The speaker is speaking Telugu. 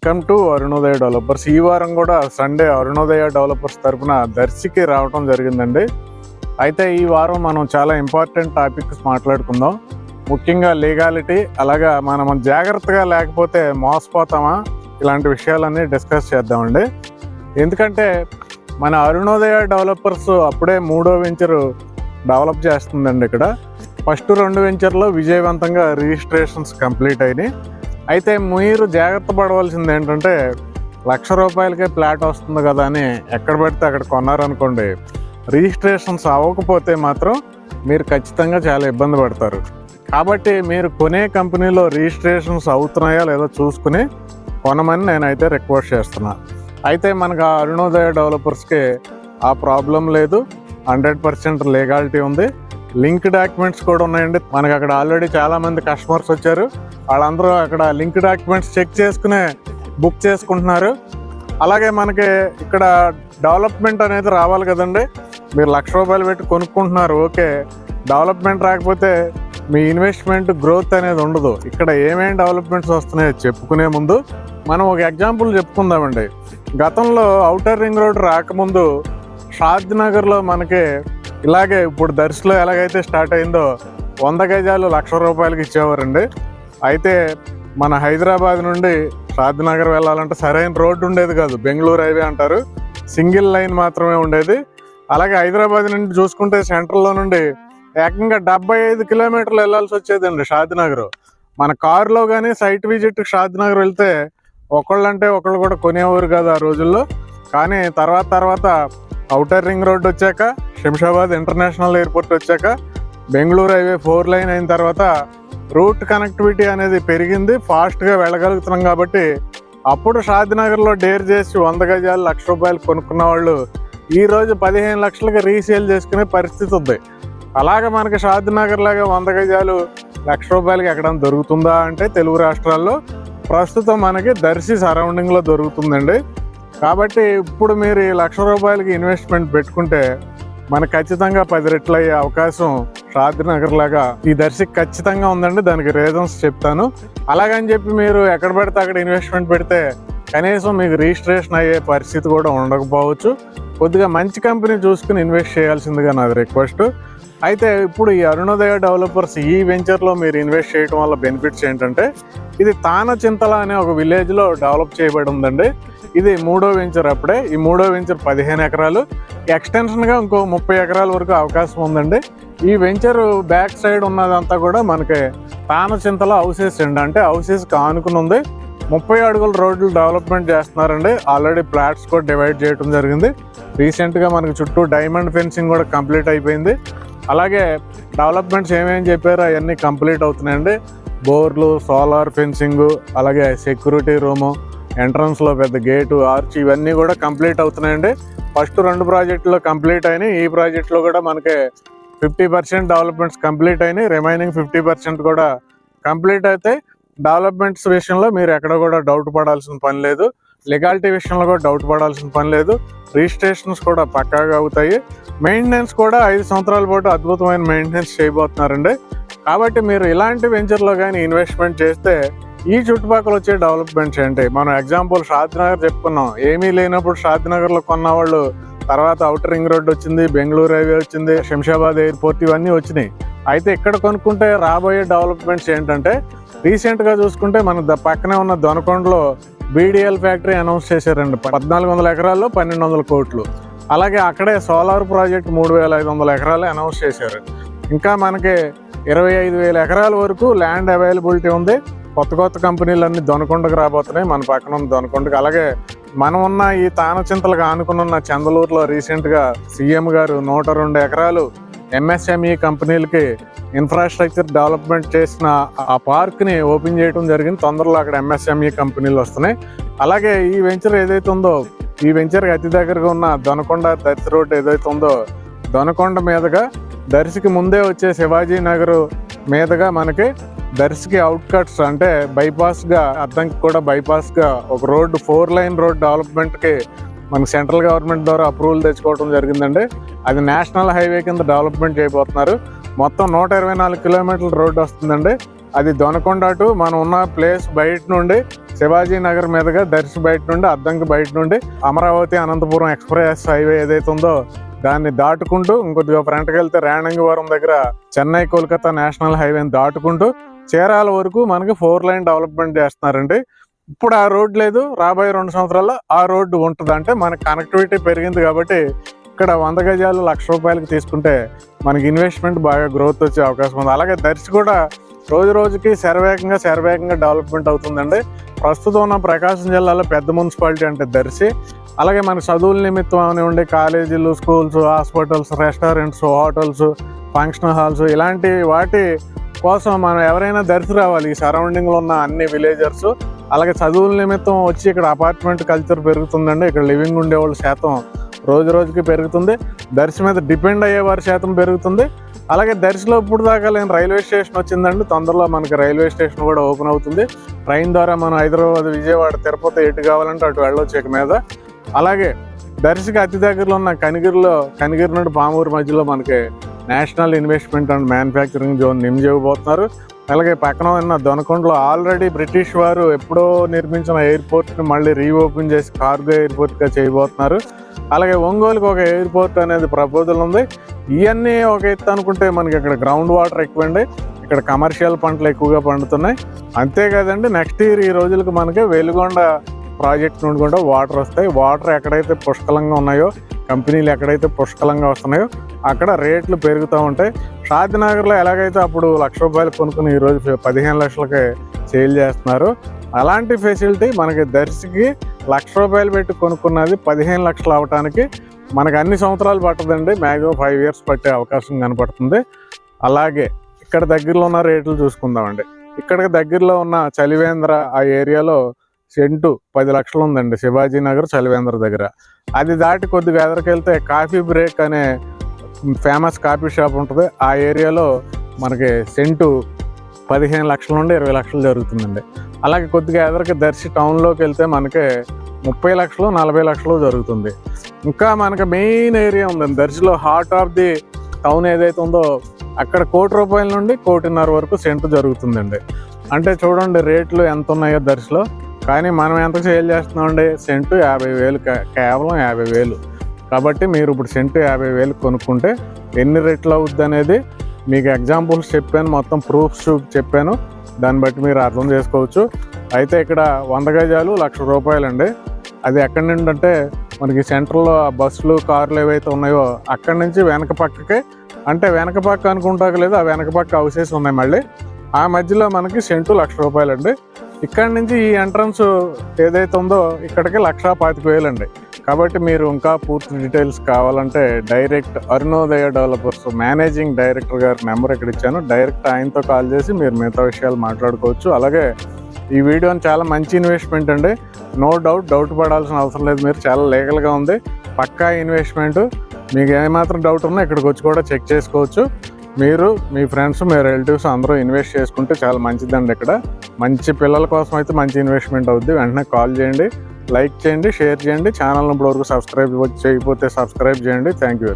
Welcome to Arunodaya developers. ఈ వారం కూడా సండే అరుణోదయ డెవలపర్స్ తరఫున దర్శికి రావడం జరిగిందండి. అయితే ఈ వారం మనం చాలా ఇంపార్టెంట్ టాపిక్స్ మాట్లాడుకుందాం. ముఖ్యంగా లీగాలిటీ, అలాగా మనం జాగ్రత్తగా లేకపోతే మోసపోతామా, ఇలాంటి విషయాలన్నీ డిస్కస్ చేద్దామండి. ఎందుకంటే మన అరుణోదయ డెవలపర్స్ అప్పుడే 3వ వెంచరు డెవలప్ చేస్తుందండి. ఇక్కడ ఫస్ట్ 2 వెంచర్లో విజయవంతంగా రిజిస్ట్రేషన్స్ కంప్లీట్ అయినాయి. అయితే మీరు జాగ్రత్త పడవలసింది ఏంటంటే, ₹1,00,000కే ప్లాట్ వస్తుంది కదా అని ఎక్కడ పడితే అక్కడ కొన్నారనుకోండి, రిజిస్ట్రేషన్స్ అవ్వకపోతే మాత్రం మీరు ఖచ్చితంగా చాలా ఇబ్బంది పడతారు. కాబట్టి మీరు కొనే కంపెనీలో రిజిస్ట్రేషన్స్ అవుతున్నాయా లేదో చూసుకుని కొనమని నేనైతే రిక్వెస్ట్ చేస్తున్నా. అయితే మనకు ఆ అరుణోదయ డెవలపర్స్కి ఆ ప్రాబ్లం లేదు, 100% లీగాలిటీ ఉంది. లింక్ డాక్యుమెంట్స్ కూడా ఉన్నాయండి. మనకు అక్కడ ఆల్రెడీ చాలామంది కస్టమర్స్ వచ్చారు. వాళ్ళందరూ అక్కడ లింక్ డాక్యుమెంట్స్ చెక్ చేసుకునే బుక్ చేసుకుంటున్నారు. అలాగే మనకి ఇక్కడ డెవలప్మెంట్ అనేది రావాలి కదండి. మీరు ₹1,00,000 పెట్టి కొనుక్కుంటున్నారు, ఓకే. డెవలప్మెంట్ రాకపోతే మీ ఇన్వెస్ట్మెంట్ గ్రోత్ అనేది ఉండదు. ఇక్కడ ఏమేమి డెవలప్మెంట్స్ వస్తున్నాయో చెప్పుకునే ముందు మనం ఒక ఎగ్జాంపుల్ చెప్పుకుందామండి. గతంలో ఔటర్ రింగ్ రోడ్ రాకముందు షాద్ నగర్లో మనకి ఇలాగే ఇప్పుడు దర్శిలో ఎలాగైతే స్టార్ట్ అయిందో 100 గజాలు ₹1,00,000కి ఇచ్చేవారండి. అయితే మన హైదరాబాద్ నుండి షాద్ నగర్ వెళ్ళాలంటే సరైన రోడ్డు ఉండేది కాదు, బెంగళూరు హైవే అంటారు, సింగిల్ లైన్ మాత్రమే ఉండేది. అలాగే హైదరాబాద్ నుండి చూసుకుంటే సెంట్రల్లో నుండి ఏకంగా 75 కిలోమీటర్లు వెళ్ళాల్సి వచ్చేదండి షాద్ నగర్. మన కారులో కానీ సైట్ విజిట్ షాద్ నగర్ వెళ్తే ఒకళ్ళంటే ఒకళ్ళు కూడా కొనేవారు కాదు ఆ రోజుల్లో. కానీ తర్వాత ఔటర్ రింగ్ రోడ్ వచ్చాక, శంషాబాద్ ఇంటర్నేషనల్ ఎయిర్పోర్ట్ వచ్చాక, బెంగళూరు హైవే 4 లైన్ అయిన తర్వాత రూట్ కనెక్టివిటీ అనేది పెరిగింది, ఫాస్ట్గా వెళ్ళగలుగుతున్నాం. కాబట్టి అప్పుడు షాద్ నగర్లో డేర్ చేసి 100 గజాలు ₹1,00,000 కొనుక్కున్న వాళ్ళు ఈరోజు 15 లక్షలకి రీసేల్ చేసుకునే పరిస్థితి ఉంది. అలాగే మనకి షాద్ నగర్ లాగా 100 గజాలు ₹1,00,000కి ఎక్కడైనా దొరుకుతుందా అంటే తెలుగు రాష్ట్రాల్లో ప్రస్తుతం మనకి దర్శి సరౌండింగ్లో దొరుకుతుందండి. కాబట్టి ఇప్పుడు మీరు ఈ ₹1,00,000కి ఇన్వెస్ట్మెంట్ పెట్టుకుంటే మనకు ఖచ్చితంగా 10 రెట్లు అయ్యే అవకాశం షాద్ నగర్ లాగా ఈ దర్శికి ఖచ్చితంగా ఉందండి. దానికి రీజన్స్ చెప్తాను. అలాగని చెప్పి మీరు ఎక్కడ పడితే అక్కడ ఇన్వెస్ట్మెంట్ పెడితే కనీసం మీకు రిజిస్ట్రేషన్ అయ్యే పరిస్థితి కూడా ఉండకపోవచ్చు. కొద్దిగా మంచి కంపెనీ చూసుకుని ఇన్వెస్ట్ చేయాల్సిందిగా నాది రిక్వెస్ట్. అయితే ఇప్పుడు ఈ అరుణోదయ డెవలపర్స్ ఈ వెంచర్లో మీరు ఇన్వెస్ట్ చేయడం వల్ల బెనిఫిట్స్ ఏంటంటే, ఇది తానచింతల అనే ఒక విలేజ్లో డెవలప్ చేయబడి ఉందండి. ఇది 3వ వెంచర్. అప్పుడే ఈ 3వ వెంచర్ 15 ఎకరాలు, ఎక్స్టెన్షన్గా ఇంకో 30 ఎకరాల వరకు అవకాశం ఉందండి. ఈ వెంచర్ బ్యాక్ సైడ్ ఉన్నదంతా కూడా మనకి తానచింతల హౌసెస్ అండి. అంటే హౌసెస్కి ఆనుకుని ఉంది. 30 అడుగుల రోడ్లు డెవలప్మెంట్ చేస్తున్నారండి. ఆల్రెడీ ప్లాట్స్ కూడా డివైడ్ చేయడం జరిగింది. రీసెంట్గా మనకి చుట్టూ డైమండ్ ఫెన్సింగ్ కూడా కంప్లీట్ అయిపోయింది. అలాగే డెవలప్మెంట్స్ ఏమేమి చెప్పారో అవన్నీ కంప్లీట్ అవుతున్నాయండి. బోర్లు, సోలార్ ఫెన్సింగు, అలాగే సెక్యూరిటీ రూము, ఎంట్రన్స్లో పెద్ద గేటు, ఆర్చ్, ఇవన్నీ కూడా కంప్లీట్ అవుతున్నాయండి. ఫస్ట్ 2 ప్రాజెక్టులో కంప్లీట్ అయినాయి. ఈ ప్రాజెక్టులో కూడా మనకి 50% డెవలప్మెంట్స్ కంప్లీట్ అయినాయి. రిమైనింగ్ 50% కూడా కంప్లీట్ అయితే డెవలప్మెంట్స్ విషయంలో మీరు ఎక్కడ కూడా డౌట్ పడాల్సిన పని లేదు. లీగాలిటీ విషయంలో కూడా డౌట్ పడాల్సిన పని లేదు. రిజిస్ట్రేషన్స్ కూడా పక్కాగా అవుతాయి. మెయింటెనెన్స్ కూడా 5 సంవత్సరాల పాటు అద్భుతమైన మెయింటెనెన్స్ చేయబోతున్నారండి. కాబట్టి మీరు ఇలాంటి వెంచర్లో కానీ ఇన్వెస్ట్మెంట్ చేస్తే ఈ చుట్టుపక్కల వచ్చే డెవలప్మెంట్స్ ఏంటి, మనం ఎగ్జాంపుల్ షాద్ నగర్ చెప్పుకున్నాం. ఏమీ లేనప్పుడు షాద్ నగర్లో కొన్న వాళ్ళు తర్వాత ఔటర్ రింగ్ రోడ్ వచ్చింది, బెంగళూరు హైవే వచ్చింది, శంషాబాద్ ఎయిర్పోర్ట్, ఇవన్నీ వచ్చినాయి. అయితే ఇక్కడ కొనుక్కుంటే రాబోయే డెవలప్మెంట్స్ ఏంటంటే, రీసెంట్గా చూసుకుంటే మన పక్కనే ఉన్న దొనకొండలో బీడీఎల్ ఫ్యాక్టరీ అనౌన్స్ చేశారండి. 1,400 ఎకరాల్లో 1,200 కోట్లు. అలాగే అక్కడే సోలార్ ప్రాజెక్ట్ 3,500 ఎకరాలు అనౌన్స్ చేశారు. ఇంకా మనకి 25,000 ఎకరాల వరకు ల్యాండ్ అవైలబిలిటీ ఉంది. కొత్త కంపెనీలన్నీ దొనకొండకు రాబోతున్నాయి, మన పక్కన ఉన్న దొనకొండకు. అలాగే మనం ఉన్న ఈ తానచింతలకు ఆనుకుని ఉన్న చందలూరులో రీసెంట్గా సీఎం గారు 102 ఎకరాలు ఎంఎస్ఎంఈ కంపెనీలకి ఇన్ఫ్రాస్ట్రక్చర్ డెవలప్మెంట్ చేసిన ఆ పార్క్ని ఓపెన్ చేయడం జరిగింది. తొందరలో అక్కడ ఎంఎస్ఎంఈ కంపెనీలు వస్తున్నాయి. అలాగే ఈ వెంచర్ ఏదైతే ఉందో, ఈ వెంచర్కి అతి దగ్గరగా ఉన్న దొనకొండ దర్శి రోడ్ ఏదైతే ఉందో, దొనకొండ మీదుగా దర్శికి ముందే వచ్చే శివాజీ నగర్ మీదుగా మనకి దర్శికి అవుట్కట్స్ అంటే బైపాస్గా, అద్దంకి కూడా బైపాస్గా ఒక రోడ్డు 4 లైన్ రోడ్ డెవలప్మెంట్కి మనకి సెంట్రల్ గవర్నమెంట్ ద్వారా అప్రూవల్ తెచ్చుకోవడం జరిగిందండి. అది నేషనల్ హైవే కింద డెవలప్మెంట్ చేయబోతున్నారు. మొత్తం 124 కిలోమీటర్ల రోడ్డు వస్తుందండి. అది దొనకొండ టు మనం ఉన్న ప్లేస్ బయట నుండి శివాజీ నగర్ మీదుగా దర్శి బయట నుండి అద్దంకి బయట నుండి అమరావతి అనంతపురం ఎక్స్ప్రెస్ హైవే ఏదైతే ఉందో దాన్ని దాటుకుంటూ ఇంకొద్దిగా ఫ్రంట్కి వెళ్తే రేణంగివరం దగ్గర చెన్నై కోల్కతా నేషనల్ హైవేని దాటుకుంటూ చీరాల వరకు మనకి 4 లైన్ డెవలప్మెంట్ చేస్తున్నారండి. ఇప్పుడు ఆ రోడ్ లేదు, రాబోయే 2 సంవత్సరాల్లో ఆ రోడ్డు ఉంటుంది. అంటే మనకి కనెక్టివిటీ పెరిగింది కాబట్టి ఇక్కడ 100 గజాలు ₹1,00,000 తీసుకుంటే మనకి ఇన్వెస్ట్మెంట్ బాగా గ్రోత్ వచ్చే అవకాశం ఉంది. అలాగే దర్శి కూడా రోజు రోజుకి శరవేగంగా డెవలప్మెంట్ అవుతుందండి. ప్రస్తుతం ఉన్న ప్రకాశం జిల్లాలో పెద్ద మున్సిపాలిటీ అంటే దర్శి. అలాగే మన చదువుల నిమిత్తం అవనివ్వండి, కాలేజీలు, schools, hospitals, restaurants, hotels, function halls ఇలాంటి వాటి కోసం మనం ఎవరైనా దర్శి రావాలి. ఈ సరౌండింగ్లో ఉన్న అన్ని విలేజర్స్. అలాగే చదువుల నిమిత్తం వచ్చి ఇక్కడ అపార్ట్మెంట్ కల్చర్ పెరుగుతుందండి. ఇక్కడ లివింగ్ ఉండేవాళ్ళ శాతం రోజు రోజుకి పెరుగుతుంది. దర్శి మీద డిపెండ్ అయ్యే వారి శాతం పెరుగుతుంది. అలాగే దర్శిలో ఇప్పుడు దాకా లేని రైల్వే స్టేషన్ వచ్చిందండి. తొందరలో మనకి రైల్వే స్టేషన్ కూడా ఓపెన్ అవుతుంది. ట్రైన్ ద్వారా మనం హైదరాబాద్, విజయవాడ, తిరుపతి ఎటు కావాలంటే అటు వెళ్ళొచ్చు ఇక మీద. అలాగే దర్శికి అతి దగ్గరలో ఉన్న కనిగిరి నుండి పామూరు మధ్యలో మనకి national investment and manufacturing zone నియమించబోతున్నారు. అలాగే పక్కన ఉన్న దొనకొండలో ఆల్రెడీ బ్రిటిష్ వారు ఎప్పుడో నిర్మించిన ఎయిర్పోర్ట్ని మళ్ళీ రీఓపెన్ చేసి కార్గో ఎయిర్పోర్ట్గా చేయబోతున్నారు. అలాగే ఒంగోలుకి ఒక ఎయిర్పోర్ట్ అనేది ప్రపోజల్ ఉంది. ఇవన్నీ ఒక ఎత్తు అనుకుంటే మనకి ఇక్కడ గ్రౌండ్ వాటర్ ఎక్కువండి. ఇక్కడ కమర్షియల్ పంటలు ఎక్కువగా పండుతున్నాయి. అంతేకాదండి, నెక్స్ట్ ఇయర్ ఈ రోజులకు మనకి వెలుగొండ ప్రాజెక్ట్ నుండి కూడా వాటర్ వస్తాయి. వాటర్ ఎక్కడైతే పుష్కలంగా ఉన్నాయో, కంపెనీలు ఎక్కడైతే పుష్కలంగా వస్తున్నాయో అక్కడ రేట్లు పెరుగుతూ ఉంటాయి. షాద్నగర్లో ఎలాగైతే అప్పుడు ₹1,00,000 కొనుక్కుని ఈరోజు 15 లక్షలకి సేల్ చేస్తున్నారు. అలాంటి ఫెసిలిటీ మనకి దర్శికి ₹1,00,000 పెట్టి కొనుక్కున్నది 15 లక్షలు అవడానికి మనకు అన్ని సంవత్సరాలు పట్టదండి. మ్యాక్సిమం 5 ఇయర్స్ పట్టే అవకాశం కనపడుతుంది. అలాగే ఇక్కడ దగ్గరలో ఉన్న రేట్లు చూసుకుందామండి. ఇక్కడికి దగ్గరలో ఉన్న చలివేంద్ర ఆ ఏరియాలో సెంటు 10 లక్షలు ఉందండి. శివాజీ నగర్ చలివేంద్ర దగ్గర. అది దాటి కొద్దిగా ఎదరికెళ్తే కాఫీ బ్రేక్ అనే ఫేమస్ కాఫీ షాప్ ఉంటుంది. ఆ ఏరియాలో మనకి సెంటు 15 లక్షల నుండి 20 లక్షలు జరుగుతుందండి. అలాగే కొద్దిగా ఎదరికి దర్శి టౌన్లోకి వెళ్తే మనకి 30 లక్షలు 40 లక్షలు జరుగుతుంది. ఇంకా మనకి మెయిన్ ఏరియా ఉందండి దర్శిలో. హార్ట్ ఆఫ్ ది టౌన్ ఏదైతే ఉందో అక్కడ ₹1,00,00,000 నుండి ₹1,50,00,000 వరకు సెంటు జరుగుతుందండి. అంటే చూడండి రేట్లు ఎంత ఉన్నాయో దర్శిలో. కానీ మనం ఎంత సేల్ చేస్తున్నామండి? సెంటు 50,000, కేవలం 50,000. కాబట్టి మీరు ఇప్పుడు సెంటు 50,000 కొనుక్కుంటే ఎన్ని రేట్లు అవుద్ది అనేది మీకు ఎగ్జాంపుల్స్ చెప్పాను, మొత్తం ప్రూఫ్స్ చెప్పాను. దాన్ని బట్టి మీరు అర్థం చేసుకోవచ్చు. అయితే ఇక్కడ 100 గజాలు ₹1,00,000 అండి. అది ఎక్కడి నుండి అంటే మనకి సెంటర్లో బస్సులు, కార్లు ఏవైతే ఉన్నాయో అక్కడి నుంచి వెనక పక్కకి, అంటే వెనక పక్క అనుకుంటాక లేదు, ఆ వెనక పక్క హౌసెస్ ఉన్నాయి మళ్ళీ. ఆ మధ్యలో మనకి సెంటు ₹1,00,000 అండి. ఇక్కడ నుంచి ఈ ఎంట్రన్స్ ఏదైతే ఉందో ఇక్కడికి 1,25,000 అండి. కాబట్టి మీరు ఇంకా పూర్తి డీటెయిల్స్ కావాలంటే direct Arunodaya developers managing director గారి నెంబర్ ఇక్కడ ఇచ్చాను. డైరెక్ట్ ఆయనతో కాల్ చేసి మీరు మిగతా విషయాలు మాట్లాడుకోవచ్చు. అలాగే ఈ వీడియోని చాలా మంచి ఇన్వెస్ట్మెంట్ అండి. నో డౌట్ పడాల్సిన అవసరం లేదు. మీరు చాలా లీగల్గా ఉంది, పక్కా ఇన్వెస్ట్మెంట్. మీకు ఏమాత్రం డౌట్ ఉన్నా ఇక్కడికి వచ్చి కూడా చెక్ చేసుకోవచ్చు. మీరు, మీ ఫ్రెండ్స్, మీ రిలేటివ్స్ అందరూ ఇన్వెస్ట్ చేసుకుంటే చాలా మంచిదండి. ఇక్కడ మంచి పిల్లల కోసం అయితే మంచి ఇన్వెస్ట్మెంట్ అవుద్ది. వెంటనే కాల్ చేయండి, లైక్ చేయండి, షేర్ చేయండి. ఛానల్ని ఇప్పటివరకు సబ్స్క్రైబ్ చేయకపోతే సబ్స్క్రైబ్ చేయండి. Thank you.